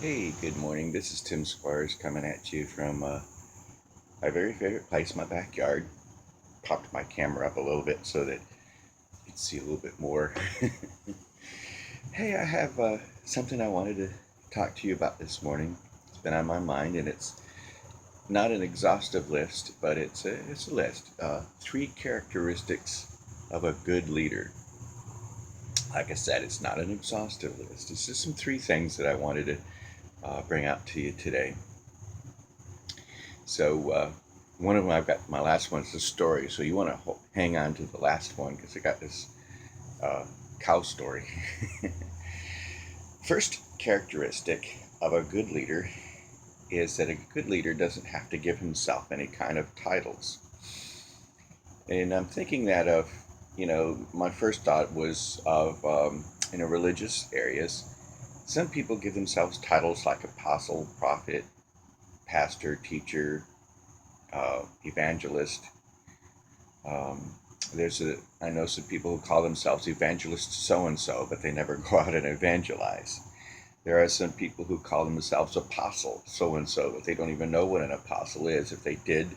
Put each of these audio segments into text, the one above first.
Hey, good morning. This is Tim Squires coming at you from my very favorite place, my backyard. Popped my camera up a little bit so that you can see a little bit more. Hey, I have something I wanted to talk to you about this morning. It's been on my mind, and it's not an exhaustive list, but it's a list. Three characteristics of a good leader. Like I said, it's not an exhaustive list. It's just some three things that I wanted to bring out to you today. So one of them, I've got my last one is a story. So you want to hang on to the last one because I got this uh, cow story. First characteristic of a good leader is that a good leader doesn't have to give himself any kind of titles. And I'm thinking that of, my first thought was of in a religious areas, some people give themselves titles like apostle, prophet, pastor, teacher, evangelist. Um, I know some people who call themselves evangelist so and so, but they never go out and evangelize. There are some people who call themselves apostle so and so, but they don't even know what an apostle is. If they did,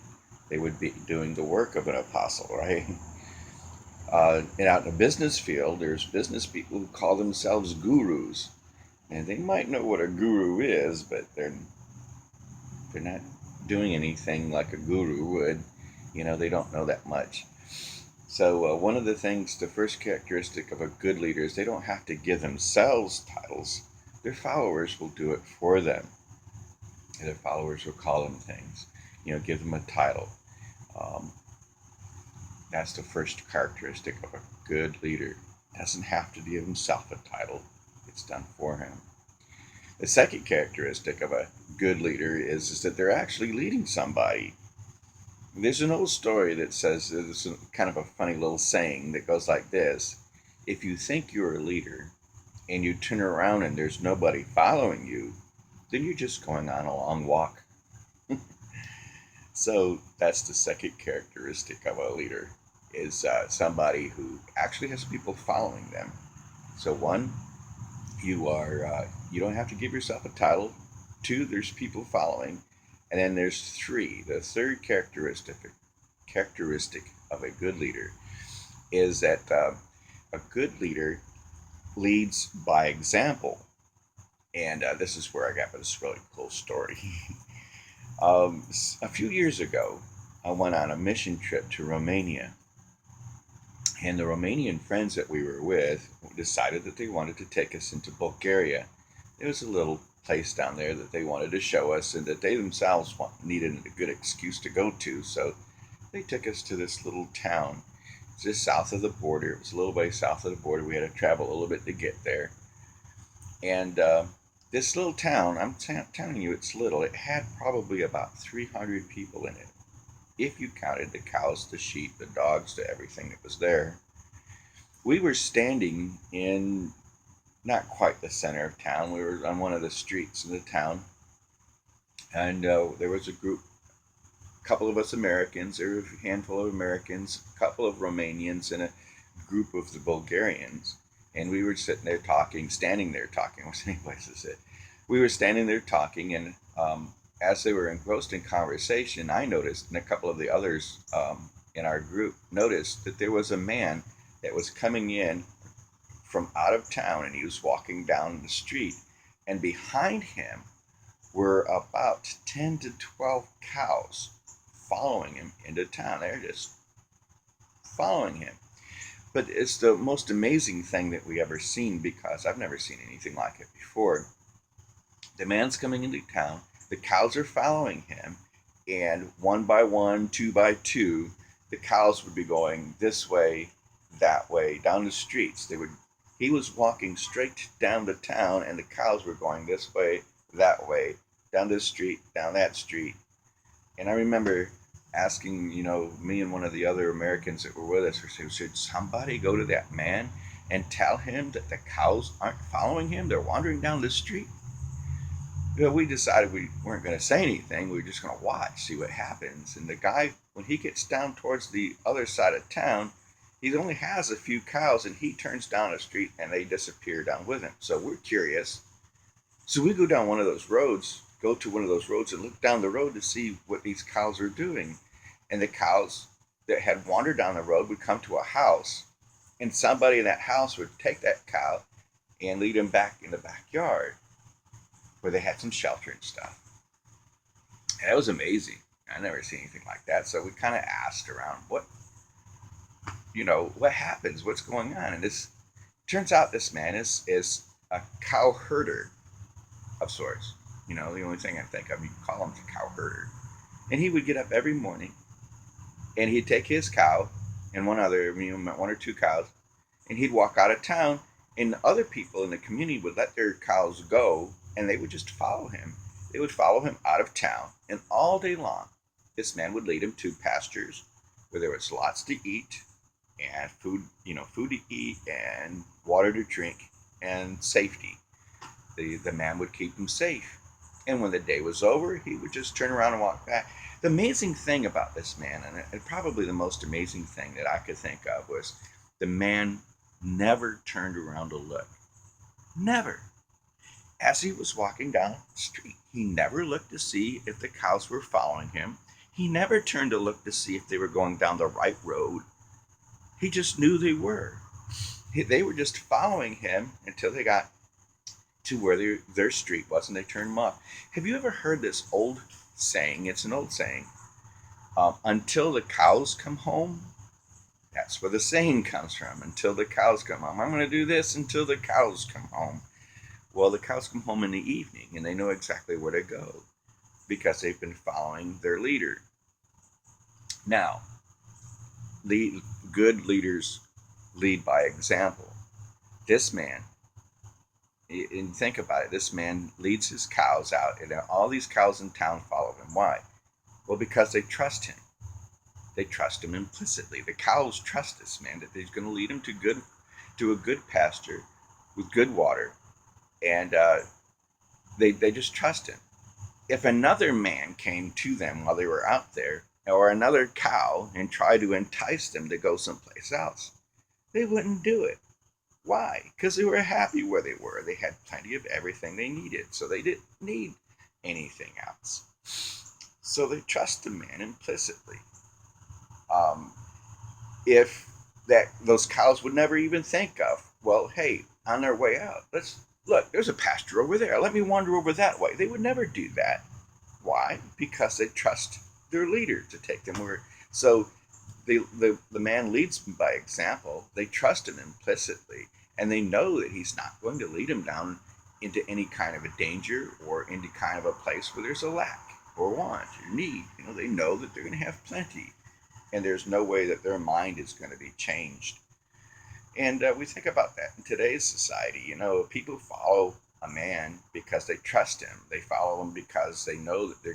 they would be doing the work of an apostle, right? And out in the business field, there's business people who call themselves gurus, and they might know what a guru is, but they're not doing anything like a guru would. They don't know that much. So, one of the things, the first characteristic of a good leader is they don't have to give themselves titles. Their followers will do it for them. And their followers will call them things, give them a title. Um, that's the first characteristic of a good leader. Doesn't have to give himself a title, it's done for him. The second characteristic of a good leader is that they're actually leading somebody. There's an old story that says there's kind of a funny little saying that goes like this: if you think you're a leader and you turn around and there's nobody following you, then you're just going on a long walk. So that's the second characteristic of a leader is somebody who actually has people following them. So one, you don't have to give yourself a title. Two, there's people following, and then there's three. The third characteristic of a good leader is that a good leader leads by example. And this is where I got this really cool story. A few years ago, I went on a mission trip to Romania, and the Romanian friends that we were with decided that they wanted to take us into Bulgaria. There was a little place down there that they wanted to show us and that they themselves needed a good excuse to go to, so they took us to this little town just south of the border. It was a little way south of the border. We had to travel a little bit to get there. And this little town, telling you it's little, it had probably about 300 people in it. If you counted the cows, the sheep, the dogs, the everything that was there. We were standing in not quite the center of town. We were on one of the streets in the town. And there was a couple of us Americans, there were a handful of Americans, a couple of Romanians, and a group of the Bulgarians. And we were sitting there talking, standing there talking. What's any place to sit? We were standing there talking, and as they were engrossed in conversation, I noticed, and a couple of the others in our group noticed that there was a man that was coming in from out of town, and he was walking down the street, and behind him were about 10 to 12 cows following him into town. They're just following him. But it's the most amazing thing that we ever seen because I've never seen anything like it before. The man's coming into town, the cows are following him, and one by one, two by two, the cows would be going this way, that way, down the streets. He was walking straight down the town, and the cows were going this way, that way, down this street, down that street. And I remember asking, me and one of the other Americans that were with us, we said, should somebody go to that man and tell him that the cows aren't following him? They're wandering down the street. We decided we weren't going to say anything. We were just going to watch, see what happens. And the guy, when he gets down towards the other side of town, he only has a few cows, and he turns down a street and they disappear down with him. So we're curious. So we go down one of those roads, go to one of those roads and look down the road to see what these cows are doing. And the cows that had wandered down the road would come to a house, and somebody in that house would take that cow and lead him back in the backyard where they had some shelter and stuff. And that was amazing. I never seen anything like that. So we kind of asked around, what happens? What's going on? And this turns out this man is a cow herder of sorts. The only thing I think of, you can call him a cow herder. And he would get up every morning and he'd take his cow and one or two cows, and he'd walk out of town, and other people in the community would let their cows go, and they would just follow him. They would follow him out of town, and all day long, this man would lead him to pastures where there was lots to eat and food to eat and water to drink and safety. The man would keep him safe. And when the day was over, he would just turn around and walk back. The amazing thing about this man, and probably the most amazing thing that I could think of, was the man never turned around to look. Never. As he was walking down the street, he never looked to see if the cows were following him. He never turned to look to see if they were going down the right road. He just knew they were. They were just following him until they got to where their street was, and they turned them off. Have you ever heard this old saying? It's an old saying. Until the cows come home. That's where the saying comes from. Until the cows come home. I'm going to do this until the cows come home. Well, the cows come home in the evening, and they know exactly where to go because they've been following their leader. Now, good leaders lead by example. This man, and think about it, this man leads his cows out, and all these cows in town follow him. Why? Well, because they trust him. They trust him implicitly. The cows trust this man that he's going to lead them to a good pasture with good water, and they just trust him. If another man came to them while they were out there, or another cow, and tried to entice them to go someplace else, they wouldn't do it. Why? Because they were happy where they were. They had plenty of everything they needed, so they didn't need anything else. So they trust the man implicitly. If those cows would never even think of, well, hey, on their way out, look, there's a pasture over there. Let me wander over that way. They would never do that. Why? Because they trust their leader to take them where. So the man leads by example. They trust him implicitly, and they know that he's not going to lead them down into any kind of a danger or into kind of a place where there's a lack or want or need. They know that they're going to have plenty, and there's no way that their mind is going to be changed. And we think about that in today's society. People follow a man because they trust him. They follow him because they know that they're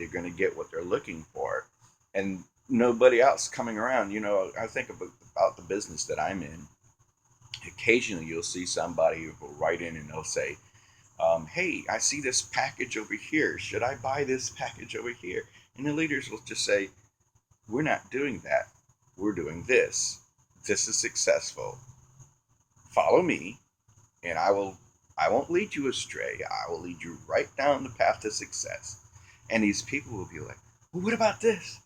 going to get what they're looking for, and nobody else coming around. I think about the business that I'm in. Occasionally, you'll see somebody who will write in and they'll say, "Hey, I see this package over here. Should I buy this package over here?" And the leaders will just say, "We're not doing that. We're doing this. This is successful. Follow me, and I won't lead you astray. I will lead you right down the path to success." And these people will be like, "Well, what about this?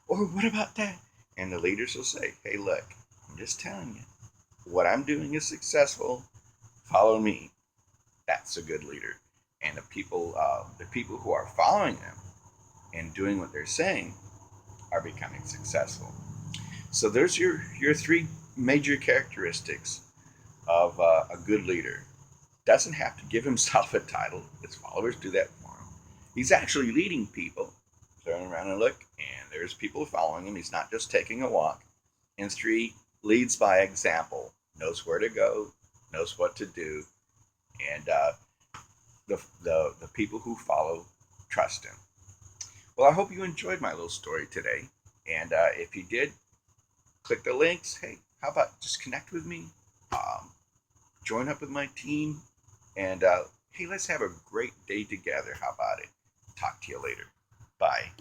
Or what about that?" And the leaders will say, "Hey, look, I'm just telling you, what I'm doing is successful. Follow me." That's a good leader. And the people who are following them and doing what they're saying are becoming successful. So there's your three major characteristics of a good leader. Doesn't have to give himself a title. His followers do that for him. He's actually leading people. Turn around and look, and there's people following him. He's not just taking a walk. And 3, leads by example. Knows where to go, knows what to do, and the people who follow trust him. Well, I hope you enjoyed my little story today. And if you did, click the links. Hey, how about just connect with me? Join up with my team. And hey, let's have a great day together. How about it? Talk to you later. Bye.